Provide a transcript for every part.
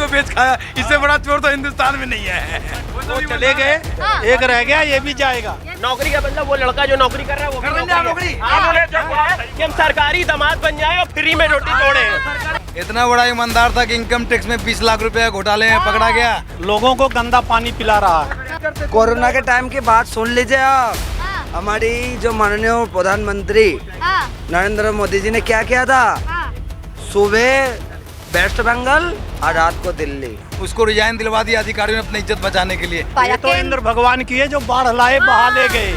को बेच खाया, इससे बड़ा चोर तो हिंदुस्तान में नहीं है। वो चले गए, एक रह गया, ये भी जाएगा। नौकरी का मतलब वो लड़का जो नौकरी कर रहा है वो भी नौकरी। उन्होंने जो कहा है कि हम सरकारी दामाद बन जाए और फ्री में रोटी तोड़े। इतना बड़ा ईमानदार था कि इनकम टैक्स में 20 लाख रुपए घोटाले में पकड़ा गया। लोगों को गंदा पानी पिला रहा है। कोरोना के टाइम की बात सुन लीजिए आप। हमारी जो माननीय प्रधानमंत्री नरेंद्र मोदी जी ने क्या किया था, सुबह वेस्ट बंगाल और रात को दिल्ली। उसको रिजाइन दिलवा दिया अधिकारियों ने अपनी इज्जत बचाने के लिए। ये तो इंद्र भगवान की है जो बाढ़ लाए बहा ले गए,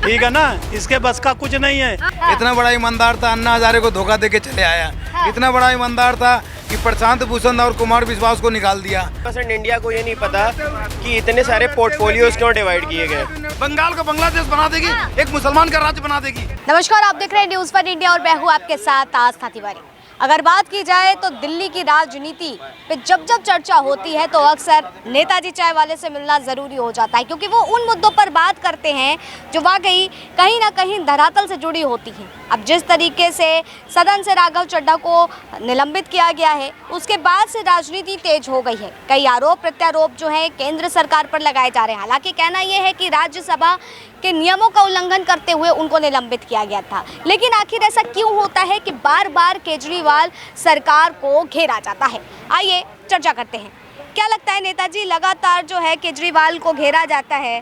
ठीक है ना, इसके बस का कुछ नहीं है। इतना बड़ा ईमानदार था, अन्ना हजारे को धोखा देके चले आया। इतना बड़ा ईमानदार था कि प्रशांत भूषण और कुमार विश्वास को निकाल दिया। परसेंट इंडिया को ये नहीं पता कि इतने सारे पोर्टफोलियोज क्यों डिवाइड किए गए। बंगाल को बांग्लादेश बना देगी, एक मुसलमान का राज्य बना देगी। नमस्कार, आप देख रहे हैं न्यूज़ 1 इंडिया और मैं हूँ आपके साथ आस्था तिवारी। अगर बात की जाए तो दिल्ली की राजनीति पे जब जब चर्चा होती है तो अक्सर नेताजी चाय वाले से मिलना ज़रूरी हो जाता है, क्योंकि वो उन मुद्दों पर बात करते हैं जो वाकई कहीं ना कहीं धरातल से जुड़ी होती हैं। अब जिस तरीके से सदन से राघव चड्ढा को निलंबित किया गया है, उसके बाद से राजनीति तेज हो गई है। कई आरोप प्रत्यारोप जो है केंद्र सरकार पर लगाए जा रहे हैं। हालांकि कहना यह है कि राज्यसभा के नियमों का उल्लंघन करते हुए उनको निलंबित किया गया था। लेकिन आखिर ऐसा क्यों होता है कि बार बार केजरीवाल सरकार को घेरा जाता है? आइए चर्चा करते हैं। क्या लगता है नेताजी, लगातार जो है केजरीवाल को घेरा जाता है,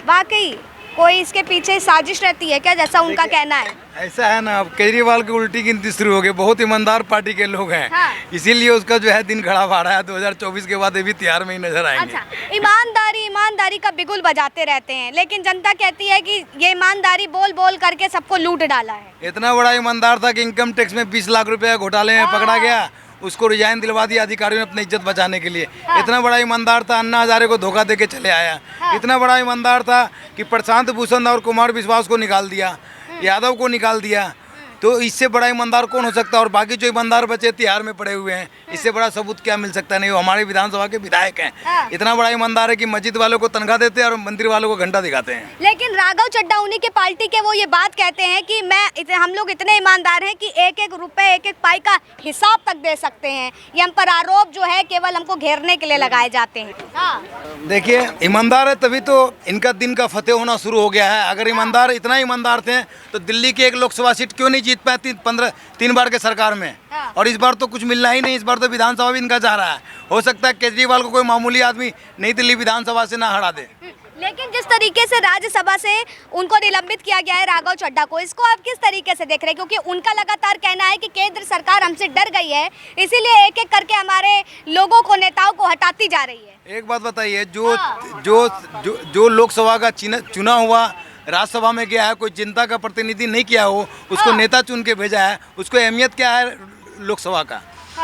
वाकई कोई इसके पीछे साजिश रहती है क्या, जैसा उनका कहना है? ऐसा है ना, अब केजरीवाल की उल्टी गिनती शुरू हो गई। बहुत ईमानदार पार्टी के लोग हैं। हाँ। इसीलिए उसका जो है दिन खड़ा पा रहा है। 2024 के बाद ये भी तिहाड़ में ही नजर आएंगे। अच्छा, ईमानदारी का बिगुल बजाते रहते हैं, लेकिन जनता कहती है कि ये ईमानदारी बोल बोल करके सबको लूट डाला है। इतना बड़ा ईमानदार था कि इनकम टैक्स में 20 लाख रुपए घोटाले में पकड़ा गया। उसको रिजाइन दिलवा दिया अधिकारियों ने अपनी इज्जत बचाने के लिए। इतना बड़ा ईमानदार था, अन्ना हजारे को धोखा देके चले आया। इतना बड़ा ईमानदार था कि प्रशांत भूषण और कुमार विश्वास को निकाल दिया, यादव को निकाल दिया। तो इससे बड़ा ईमानदार कौन हो सकता है? और बाकी जो ईमानदार बचे तिहाड़ में पड़े हुए हैं, इससे बड़ा सबूत क्या मिल सकता है? नहीं, वो हमारे विधानसभा के विधायक हैं। इतना बड़ा ईमानदार है कि मस्जिद वालों को तनख्वाह देते हैं और मंदिर वालों को घंटा दिखाते हैं। लेकिन राघव चड्ढा उन्हीं के पार्टी के, वो ये बात कहते हैं कि हम लोग इतने ईमानदार हैं कि एक एक रुपए, एक एक पाई का हिसाब तक दे सकते हैं। ये हम पर आरोप जो है केवल हमको घेरने के लिए लगाए जाते हैं। देखिए, ईमानदार है तभी तो इनका दिन का फतेह होना शुरू हो गया है। अगर ईमानदार, इतना ईमानदार थे तो दिल्ली की एक लोकसभा सीट क्यों नहीं जीत पाए 3 बार के सरकार में? और इस बार तो कुछ मिलना ही नहीं। इस बार तो विधानसभा भी इनका जा रहा है। हो सकता है केजरीवाल को कोई मामूली आदमी नई दिल्ली विधानसभा से ना हरा दे। लेकिन जिस तरीके से राज्यसभा से उनको निलंबित किया गया है राघव चड्ढा को, इसको आप किस तरीके से देख रहे हैं? क्योंकि उनका लगातार कहना है कि केंद्र सरकार हमसे डर गई है, इसीलिए एक एक करके हमारे लोगों को, नेताओं को हटाती जा रही है। एक बात बताइए, जो लोकसभा का चुना हुआ राज्यसभा में गया है, कोई जनता का प्रतिनिधि नहीं किया हो, उसको नेता चुन के भेजा है, उसको अहमियत क्या है लोकसभा का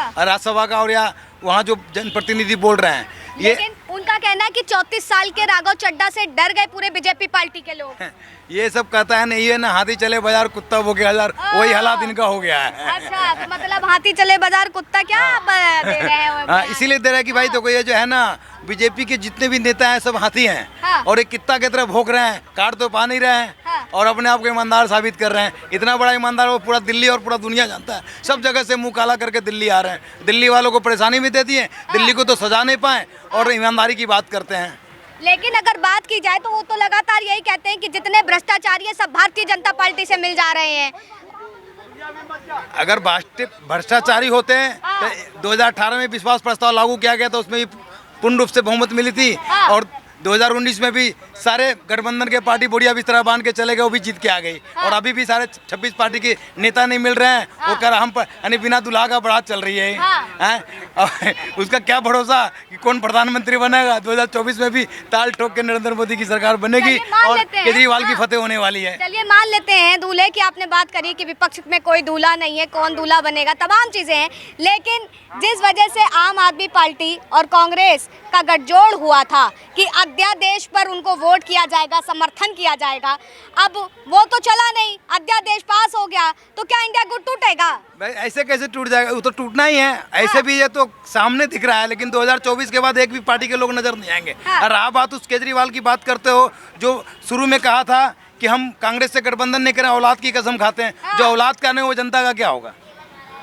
और राज्यसभा का? और या वहाँ जो जनप्रतिनिधि बोल रहे हैं, लेकिन उनका कहना है कि 34 साल के राघव चड्ढा से डर गए पूरे बीजेपी पार्टी के लोग। ये सब कहता है नहीं है ना, हाथी चले बाजार कुत्ता भोगे हजार, वही हालात इनका हो गया है। अच्छा, तो मतलब हाथी चले बाजार कुत्ता क्या दे रहे हैं? हाँ, इसीलिए दे रहा है कि भाई देखो, ये जो है ना, बीजेपी के जितने भी नेता हैं सब हाथी हैं। और एक कुत्ता की तरह भोग रहे हैं, काट तो पा नहीं रहे हैं और अपने आप को ईमानदार साबित कर रहे हैं। इतना बड़ा ईमानदार वो पूरा दिल्ली और पूरा दुनिया जानता है। सब जगह से मुंह काला करके दिल्ली आ रहे हैं। दिल्ली वालों को परेशानी भी देती है, दिल्ली को तो सजा नहीं पाए और ईमानदारी की बात करते हैं। लेकिन अगर बात की जाए तो वो तो लगातार यही कहते हैं कि जितने भ्रष्टाचारी है सब भारतीय जनता पार्टी से मिल जा रहे हैं। अगर भ्रष्टाचारी होते हैं तो 2018 में विश्वास प्रस्ताव लागू किया गया तो उसमें भी पूर्ण रूप से बहुमत मिली थी। और 2019 में भी सारे गठबंधन के पार्टी बुढ़िया बिस्तरा बांध के चले गए, वो भी जीत के आ गई। और अभी भी सारे 26 पार्टी के नेता नहीं मिल रहे हैं। वो कह रहा हम पर यानी बिना दुल्हा का बारात चल रही है। उसका क्या भरोसा कि कौन प्रधानमंत्री बनेगा? 2024 में भी ताल ठोक के नरेंद्र मोदी की सरकार बनेगी और केजरीवाल की फतेह होने वाली है। चलिए मान लेते हैं दूल्हे की आपने बात करी कि विपक्ष में कोई दूल्हा नहीं है, कौन दूल्हा बनेगा, तमाम चीजें हैं। लेकिन जिस वजह से आम आदमी पार्टी और कांग्रेस का गठजोड़ हुआ था कि अध्यादेश पर उनको वोट किया जाएगा, समर्थन किया जाएगा, अब वो तो चला नहीं, अध्यादेश पास हो गया, तो क्या इंडिया गुट टूटेगा? भाई ऐसे कैसे टूट जाएगा? वो तो टूटना ही है। ऐसे भी ये तो सामने दिख रहा है, लेकिन 2024 के बाद एक भी पार्टी के लोग नजर नहीं आएंगे। और रहा बात उस केजरीवाल की बात करते हो जो शुरू में कहा था कि हम कांग्रेस से गठबंधन नहीं करें, औलाद की कसम खाते हैं। जो औलाद का नहीं वो जनता का क्या होगा?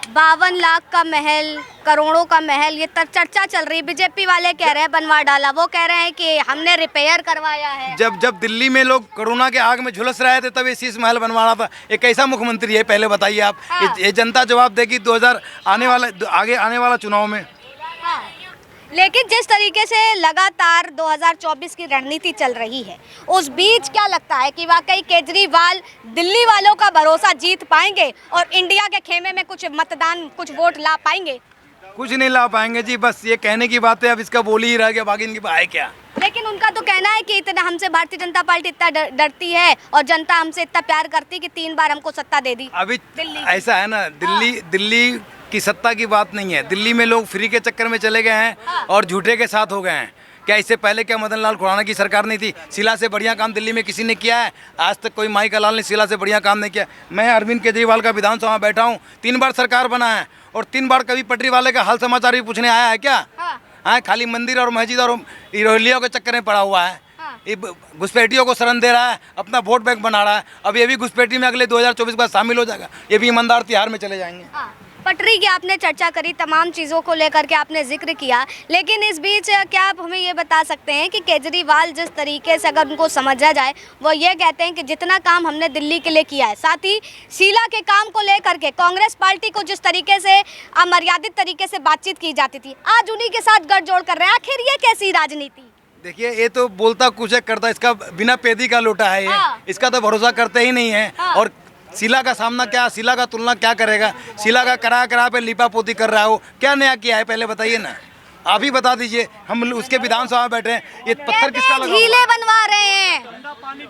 52 लाख का महल, करोड़ों का महल, ये तब चर्चा चल रही है। बीजेपी वाले कह रहे हैं बनवा डाला, वो कह रहे हैं कि हमने रिपेयर करवाया है। जब दिल्ली में लोग कोरोना के आग में झुलस रहे थे तब ये शीश महल बनवा रहा था। ये कैसा मुख्यमंत्री है पहले बताइए आप। हाँ। ये जनता जवाब देगी 2000 आगे आने वाला चुनाव में। हाँ। लेकिन जिस तरीके से लगातार 2024 की रणनीति चल रही है, उस बीच क्या लगता है कि वाकई केजरीवाल दिल्ली वालों का भरोसा जीत पाएंगे और इंडिया के खेमे में कुछ मतदान, कुछ वोट ला पाएंगे? कुछ नहीं ला पाएंगे जी, बस ये कहने की बात है। अब इसका बोल ही रह गया, बाकी इनकी है क्या। लेकिन उनका तो कहना है कि इतना हमसे भारतीय जनता पार्टी इतना डरती है और जनता हमसे इतना प्यार करती है कि 3 बार हमको सत्ता दे दी। अभी दिल्ली ऐसा है ना, दिल्ली की सत्ता की बात नहीं है। दिल्ली में लोग फ्री के चक्कर में चले गए हैं और झूठे के साथ हो गए हैं। क्या इससे पहले क्या मदन लाल खुराना की सरकार नहीं थी? शिला से बढ़िया काम दिल्ली में किसी ने किया है? आज तक कोई माई का लाल ने शिला से बढ़िया काम नहीं किया। मैं अरविंद केजरीवाल का विधानसभा में बैठा हूँ, 3 बार सरकार बना है और 3 बार कभी पटरी वाले का हाल समाचार भी पूछने आया है क्या? हाँ, खाली मंदिर और मस्जिद और रोहिलियों के चक्कर में पड़ा हुआ है। ये घुसपैठियों को शरण दे रहा है, अपना वोट बैंक बना रहा है। अब ये भी घुसपैठी में अगले 2024 के बाद शामिल हो जाएगा। ये भी ईमानदार तिहार में चले जाएंगे। पटरी की आपने चर्चा करी, तमाम चीज़ों को लेकर के आपने जिक्र किया, लेकिन इस बीच क्या आप हमें ये बता सकते हैं कि केजरीवाल जिस तरीके से अगर उनको समझा जाए, वो ये कहते हैं कि जितना काम हमने दिल्ली के लिए किया है, साथ ही शीला के काम को लेकर के कांग्रेस पार्टी को जिस तरीके से अमर्यादित तरीके से बातचीत की जाती थी, आज उन्हीं के साथ गठजोड़ कर रहे हैं। आखिर ये कैसी राजनीति? देखिए, ये तो बोलता कुछ है, करता इसका बिना पेदी का लोटा है ये। इसका तो भरोसा करते ही नहीं है। और शीला का सामना क्या, शीला का तुलना क्या करेगा? शीला का करा पे लिपा पोती कर रहा हो, क्या नया किया है पहले बताइए ना। आप ही बता दीजिए। हम उसके विधानसभा में बैठे हैं, ये पत्थर किसका लगा? झीलें बनवा रहे हैं,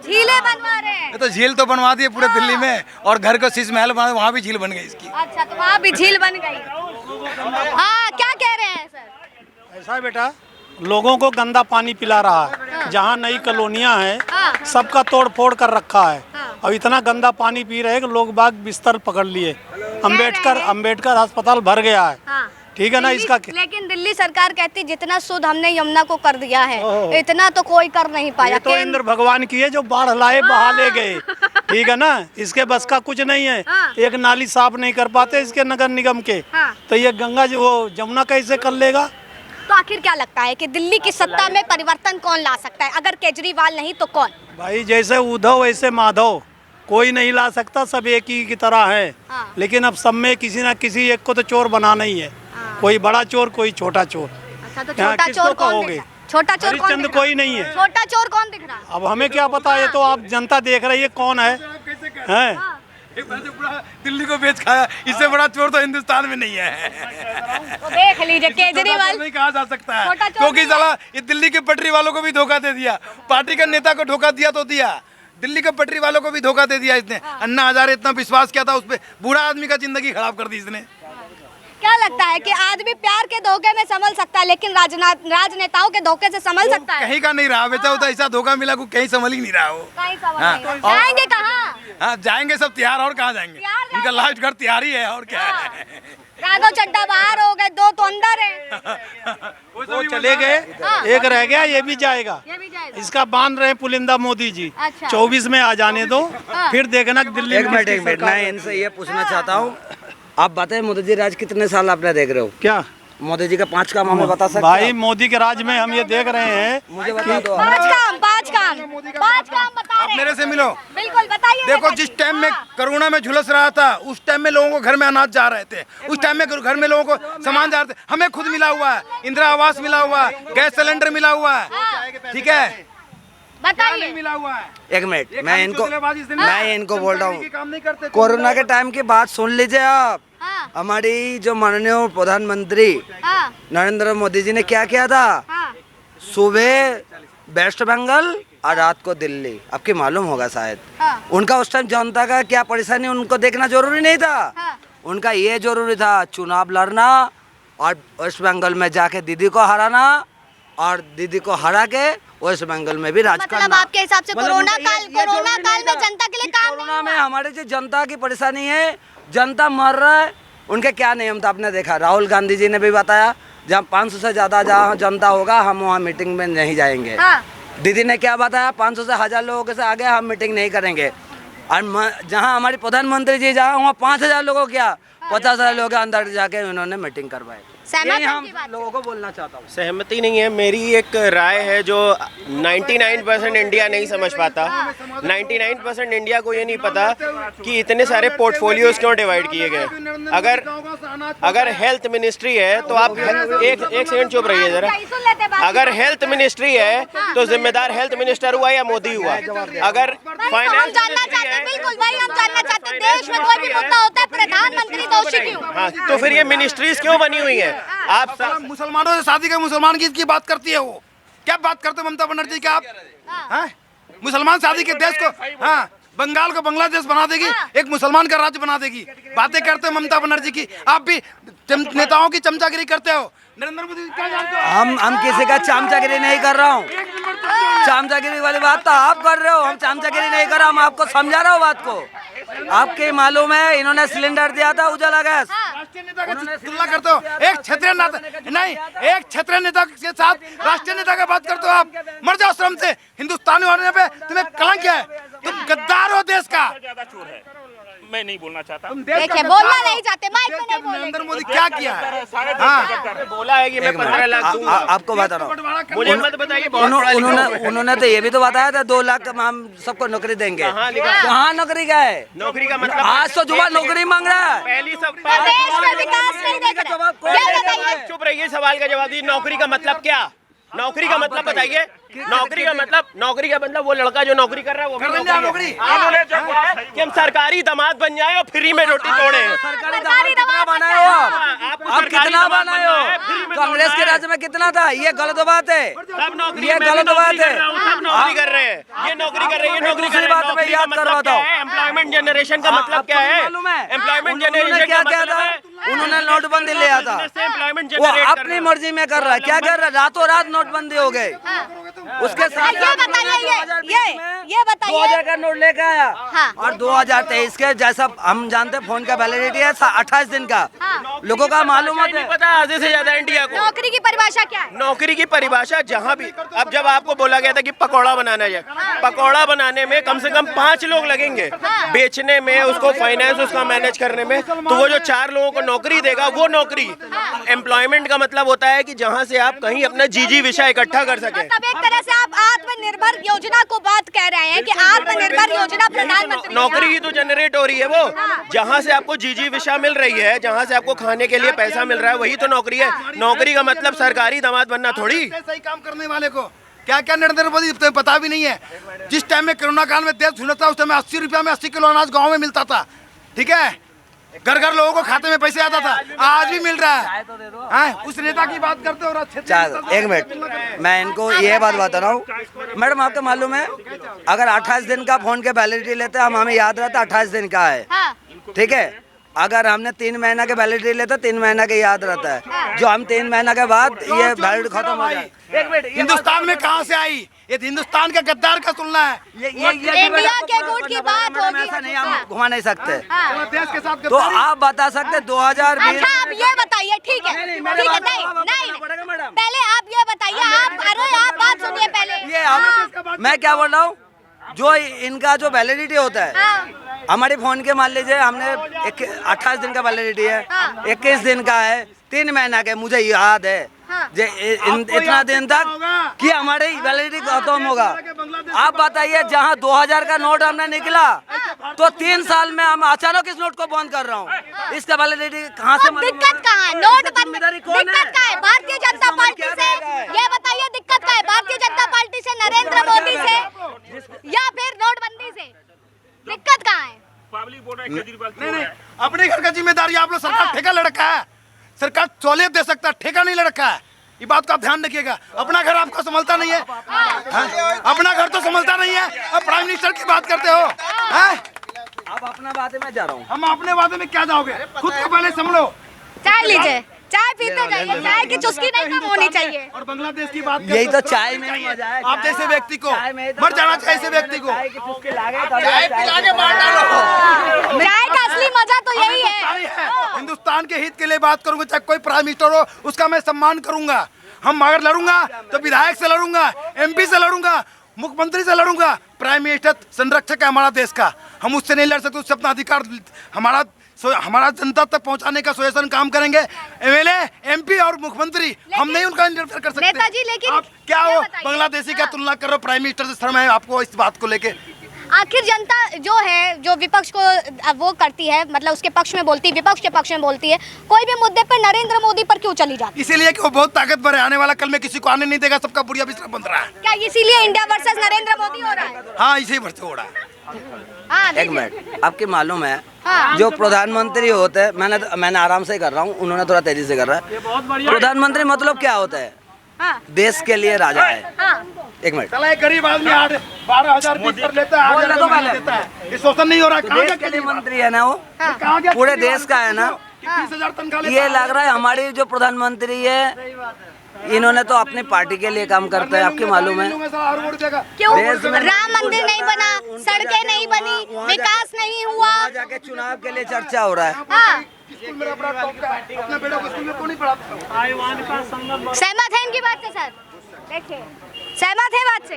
झीलें बनवा रहे हैं। तो झील तो बनवा दिए पूरे दिल्ली में, और घर को शीश महल बना, वहाँ भी झील बन गई इसकी। अच्छा, तो वहाँ भी झील बन गई। हाँ, क्या कह रहे हैं सर? ऐसा है बेटा, लोगों को गंदा पानी पिला रहा है। जहाँ नई कॉलोनियाँ हैं सबका तोड़ फोड़ कर रखा है। अब इतना गंदा पानी पी रहे हैं कि लोग बाग बिस्तर पकड़ लिए। अंबेडकर अस्पताल भर गया है। ठीक है ना इसका। लेकिन दिल्ली सरकार कहती जितना शुद्ध हमने यमुना को कर दिया है, इतना तो कोई कर नहीं पाया। ये तो इंद्र भगवान की है जो बाढ़ लाए बहा ले गए। ठीक है ना, इसके बस का कुछ नहीं है। एक नाली साफ नहीं कर पाते इसके नगर निगम के, तो ये गंगा वो जमुना कैसे कर लेगा? तो आखिर क्या लगता है कि दिल्ली की सत्ता में परिवर्तन कौन ला सकता है? अगर केजरीवाल नहीं तो कौन? भाई जैसे उद्धव वैसे माधव, कोई नहीं ला सकता, सब एक ही की तरह है। लेकिन अब सब में किसी ना किसी एक को तो चोर बनाना ही है। कोई बड़ा चोर, कोई छोटा चोर। अच्छा, तो छोटा चोर कौन दिख रहा? छोटा चोर कौन दिख रहा? कोई नहीं है। छोटा चोर कौन दिख रहा? अब हमें क्या पता है, तो आप जनता देख रही है कौन है? दिल्ली को बेच खाया, इससे बड़ा चोर तो हिंदुस्तान में नहीं है। तो देख लीजिए केजरीवाल नहीं कहा जा सकता है, क्योंकि साला ये दिल्ली के पटरी वालों को भी धोखा दे दिया, पार्टी का नेता को धोखा दिया तो दिया, दिल्ली के पटरी वालों को भी धोखा दे दिया इसने। अन्ना हजारे इतना विश्वास किया था उस पर, बूढ़ा आदमी का जिंदगी खराब कर दी इसने। क्या लगता है कि आदमी प्यार के धोखे में संभल सकता है, लेकिन राजनेताओं के धोखे से संभल सकता है? कहीं का नहीं रहा बेटा, वो तो ऐसा धोखा मिला को कहीं संभल ही नहीं रहा वो। जाएंगे कहाँ? हाँ, जाएंगे सब तिहाड़, और कहाँ जाएंगे? इनका लास्ट घर तिहाड़ ही है, और क्या है? राघव चड्ढा बाहर हो गए, 2 तो अंदर है। वो चले गए, एक रह गया, ये भी जाएगा। इसका बांध रहे पुलिंदा मोदी जी। 24 में आ जाने दो, फिर देखना दिल्ली। एक मिनट, मैं इनसे ये पूछना चाहता हूँ, आप बताएं मोदी जी राज कितने साल आपने देख रहे हो? क्या मोदी जी का 5 काम हमें बता सकते? भाई मोदी के राज में हम ये देख रहे हैं, मुझे बता दो। 5 काम बता रहे हैं। मेरे से मिलो, बिल्कुल बताइए। देखो, जिस टाइम में कोरोना में झुलस रहा था, उस टाइम में लोगों को घर में अनाज जा रहे थे, उस टाइम में घर में लोगों को सामान जा रहे थे। हमें खुद मिला हुआ है, इंदिरा आवास मिला हुआ है, गैस सिलेंडर मिला हुआ है। ठीक है, बताइए। मिला हुआ है। एक मिनट, मैं इनको बोल रहा हूँ, कोरोना के टाइम की बात सुन लीजिए आप। हमारी जो माननीय प्रधानमंत्री नरेंद्र मोदी जी ने क्या किया था? सुबह वेस्ट बंगाल और रात को दिल्ली। आपकी मालूम होगा शायद। उनका उस टाइम जनता का क्या परेशानी उनको देखना जरूरी नहीं था। उनका ये जरूरी था चुनाव लड़ना और वेस्ट बंगाल में जाके दीदी को हराना, और दीदी को हरा के वेस्ट बंगाल में भी राज करना। मतलब आपके हिसाब से कोरोना काल में जनता के लिए काम नहीं कोरोना में हमारे जो जनता की परेशानी है, जनता मर रहा है, उनके क्या नियम था आपने देखा। राहुल गांधी जी ने भी बताया, जहाँ 500 से ज़्यादा जहाँ जनता होगा हम वहाँ मीटिंग में नहीं जाएंगे। दीदी ने क्या बताया, 500 से 1000 लोगों के से आगे हम मीटिंग नहीं करेंगे। और जहाँ हमारे प्रधानमंत्री जी जहाँ वहाँ 5,000 लोगों क्या 50,000 लोगों के अंदर जाके उन्होंने मीटिंग करवाई। सहमत यही हैं हम आपकी बात से? लोगों को बोलना चाहता हूँ। सहमति नहीं है, मेरी एक राय है जो 99% इंडिया नहीं समझ पाता। 99% इंडिया को ये नहीं पता कि इतने सारे पोर्टफोलियोज क्यों डिवाइड किए गए। अगर हेल्थ मिनिस्ट्री है तो आप एक सेकंड चुप रहिए जरा। सुन लेते बात। अगर हेल्थ मिनिस्ट्री है तो जिम्मेदार हेल्थ मिनिस्टर हुआ या मोदी हुआ। अगर हम फाइनेंस जानना चाहते हैं, बिल्कुल भाई हम जानना चाहते हैं, देश में कोई भी मुद्दा होता है प्रधानमंत्री दोषी क्यों? हाँ, तो फिर ये मिनिस्ट्रीज क्यों बनी हुई है? आप मुसलमानों से शादी का मुसलमान की बात करती है वो, क्या बात करते हो ममता बनर्जी की आप? हाँ? मुसलमान शादी के देश को, हाँ, बंगाल को बांग्लादेश बना देगी, एक मुसलमान का राज्य बना देगी। बातें करते हो ममता बनर्जी की, आप भी नेताओं की चमचागिरी करते हो। नरेंद्र मोदी क्या जानते हो? हम किसी का चमचागिरी नहीं कर रहा हूँ। चमचागिरी वाली बात तो आप कर रहे हो, हम चमचागिरी नहीं कर रहा, हम आपको समझा रहा हूँ बात को। आपके मालूम है इन्होंने सिलेंडर दिया था उजाला गैस। राष्ट्रीय नेता का तुलना करते हो एक क्षेत्रीय नेता, नहीं एक क्षेत्रीय नेता के साथ राष्ट्रीय नेता का बात करते हो आप। मर जाओ श्रम से, हिंदुस्तानी होने पे तुम्हें कलंक है, तुम गद्दार हो देश का। मैं नहीं बोलना चाहता। देखिए बोलना नहीं चाहते, माइक में नहीं बोलेंगे। नरेंद्र मोदी क्या किया है? हाँ, बोला है कि मैं 15 लाख दूंगा। आपको बता रहा हूँ, मुझे मत बताइए, बहुत बड़ा लिखा हुआ है। उन्होंने तो ये भी तो बताया था 2 लाख हम सबको नौकरी देंगे। कहाँ नौकरी का है? नौकरी का मतलब आज तो जुबान नौकरी मांग रहा है। पहली सब देश में विकास नहीं देख रहे। ये बताइए, चुप रहिए, सवाल का जवाब दीजिए। नौकरी का मतलब क्या? नौकरी का मतलब बताइए। नौकरी का मतलब वो लड़का जो नौकरी कर रहा है वो भी नौकरी है। इन्होंने जो बोला है कि हम सरकारी दामाद बन जाए और फ्री में रोटी तोड़े। सरकारी दामाद कितना बनाए हो आप कितना बनाए हो? कांग्रेस के राज्य में कितना था? ये गलत बात है, सब नौकरी, ये गलत बात है। सब नौकरी कर रहे हैं, ये नौकरी कर रहे हैं, ये नौकरी कर रहे हैं। बात मैं याद करवाता हूँ। एम्प्लॉयमेंट जनरेशन का मतलब क्या है? एम्प्लॉयमेंट जनरेशन क्या क्या था? उन्होंने नोटबंदी लिया था, वो अपनी मर्जी में कर रहा है। क्या कर रहा है? रातों रात नोटबंदी हो गई। उसके साथ ये बताइए, ये बताइए 2000 का नोट लेके आया। हाँ। और 2023 के जैसा हम जानते हैं फोन का वैलिडिटी है 28 दिन का। हाँ। लोगों का मालूम नहीं है पता आधे से ज्यादा इंडिया को। नौकरी की परिभाषा क्या है? नौकरी की परिभाषा जहाँ भी, अब जब आपको बोला गया था कि पकौड़ा बनाना है, पकौड़ा बनाने में कम से कम 5 लोग लगेंगे, बेचने में, उसको फाइनेंस उसका मैनेज करने में, तो वो जो 4 लोगों को नौकरी देगा वो नौकरी। एम्प्लॉयमेंट का मतलब होता है कि जहाँ से आप कहीं अपना जी विषय इकट्ठा कर सके। मतलब एक तरह से आप आत्मनिर्भर योजना को बात कह रहे हैं कि आत्मनिर्भर योजना प्रधानमंत्री। नौकरी ही तो जनरेट हो रही है, वो जहाँ से आपको जी विषय मिल रही है, जहाँ से आपको खाने के लिए पैसा मिल रहा है, वही तो नौकरी है। नौकरी का मतलब सरकारी दामाद बनना थोड़ी। सही काम करने वाले को क्या क्या नरेंद्र मोदी तुम्हें पता भी नहीं है। जिस टाइम में कोरोना काल में देश झुलता था उस टाइम 80 रुपया में 80 किलो अनाज गाँव में मिलता था। ठीक है, घर घर लोगों को खाते में पैसे आता था, आज भी मिल रहा है। हाँ, उस नेता की बात करते हो। एक मिनट, मैं इनको ये बात बता रहा हूँ। मैडम आपको मालूम है अगर 28 दिन का फोन के वैलिडिटी लेते हैं, हमें याद रहता 28 दिन का है। ठीक है, अगर हमने 3 महीना के वैलिडिटी लेते 3 महीना के याद रहता है। जो हम 3 महीना के बाद ये वैलिड खत्म हो जाए। एक मिनट, हिंदुस्तान में कहाँ से आई? ये हिंदुस्तान का गद्दार का तुलना है। इंडिया के गुट की बात होगी। ऐसा नहीं, हम घुमा नहीं सकते। देश के साथ तो आप बता सकते 2020। अच्छा आप ये बताइए, ठीक है, ठीक है, नहीं पहले आप ये बताइए, आप बात सुनिए पहले। ये मैं क्या बोल रहा हूँ, जो इनका जो वैलिडिटी होता है हमारे फोन के मान लीजिए हमने 28 दिन का वैलिडिटी है, 21 दिन का है, 3 महीना का, मुझे याद है इतना दिन तक कि हमारी वैलिडिटी खत्म होगा। आप बताइए जहाँ 2000 का नोट हमने निकला तो 3 साल में हम अचानक इस नोट को बंद कर रहा हूँ। इसका वैलिडिटी कहाँ से? दिक्कत कहाँ है? नोट बंद, दिक्कत कहाँ है? भारतीय जनता पार्टी से ये बताइए, दिक्कत कहाँ है? भारतीय जनता पार्टी से, नरेंद्र मोदी से, या फिर नोटबंदी से? दिक्कत कहाँ है? पब्लिक बोल रहा है केजरीवाल नहीं, अपने घर का जिम्मेदारी आप लोग, सरकार ठेका ले रखा है। सरकार सहूलियत दे सकता है, ठेका नहीं ले रखा है। ये बात का आप ध्यान रखिएगा। अपना घर आपको संभलता नहीं है। अपना घर तो संभलता नहीं है, अब प्राइम मिनिस्टर की बात करते हो। आप अपना बातें में जा रहा हूँ। हम अपने वादे में क्या जाओगे? खुद को पहले संभलो। चाय लीजिए, चाय पीते जाइए, चाय की चुस्की नहीं कम होनी चाहिए। और बांग्लादेश की बात यही तो चाय में मजा है। आप जैसे व्यक्ति को मर जाना चाहिए, ऐसे व्यक्ति को चाय का असली मजा तो यही है। हिंदुस्तान के हित के लिए बात करूंगा, चाहे कोई प्राइम मिनिस्टर हो उसका मैं सम्मान करूंगा। हम अगर लड़ूंगा तो विधायक से लड़ूंगा, MP से लड़ूंगा, मुख्यमंत्री से लड़ूंगा। प्राइम मिनिस्टर संरक्षक है हमारा देश का। हम उससे नहीं लड़ सकते, उससे अपना अधिकार हमारा जनता तक पहुंचाने का सोएसन काम करेंगे। एमएलए, एमपी और मुख्यमंत्री हम नहीं उनका इंटरफेयर कर सकते। नेताजी, लेकिन आप क्या ये हो बताइए। बांग्लादेशी का हाँ। तुलना कर रहे हो? प्राइम मिनिस्टर से शर्म है आपको इस बात को लेके? आखिर जनता जो है, जो विपक्ष को वो करती है, मतलब उसके पक्ष में बोलती है, विपक्ष के पक्ष में बोलती है, कोई भी मुद्दे पर नरेंद्र मोदी पर क्यों चली जाती इसीलिए कि वो बहुत ताकतवर है, आने वाला कल में किसी को आने नहीं देगा, सबका बुढ़िया बिस्तर बन रहा है। है? क्या इसीलिए इंडिया वर्सेस नरेंद्र मोदी हो रहा है? हाँ, इसी वर्ष हो रहा है। हाँ, एक मिनट, आपकी मालूम है हाँ। जो प्रधानमंत्री होते हैं, मैंने आराम से कर रहा हूँ, उन्होंने थोड़ा तेजी से कर रहा है। प्रधानमंत्री मतलब क्या होता है? हाँ, देश के लिए राजा है। हाँ। एक मिनट, चला एक गरीब आदमी 12,000 बिस्तर लेता है, 1,000 रुपये महीना देता है। ये शोषण नहीं हो रहा? कहाँ देश गया के लिए केजरीवाल? मंत्री है ना वो, कहाँ गया पूरे केजरीवाल? देश का है ना। कि 30,000 तनख्वाह लेता ये है। लग रहा है हमारी जो प्रधानमंत्री है, इन्होंने तो अपनी पार्टी के लिए काम करता है, आपकी मालूम है। क्यों देश में- राम मंदिर नहीं बना, सड़कें नहीं बनी, विकास नहीं हुआ? वहाँ जाके चुनाव के लिए चर्चा हो रहा है। हाँ, स्कूल में अपना टॉप का अपने बेटों को स्कूल में क्यों नहीं पढ़ाता? सहमत है इनकी बात से सर? देखिए, सहमत है बात से?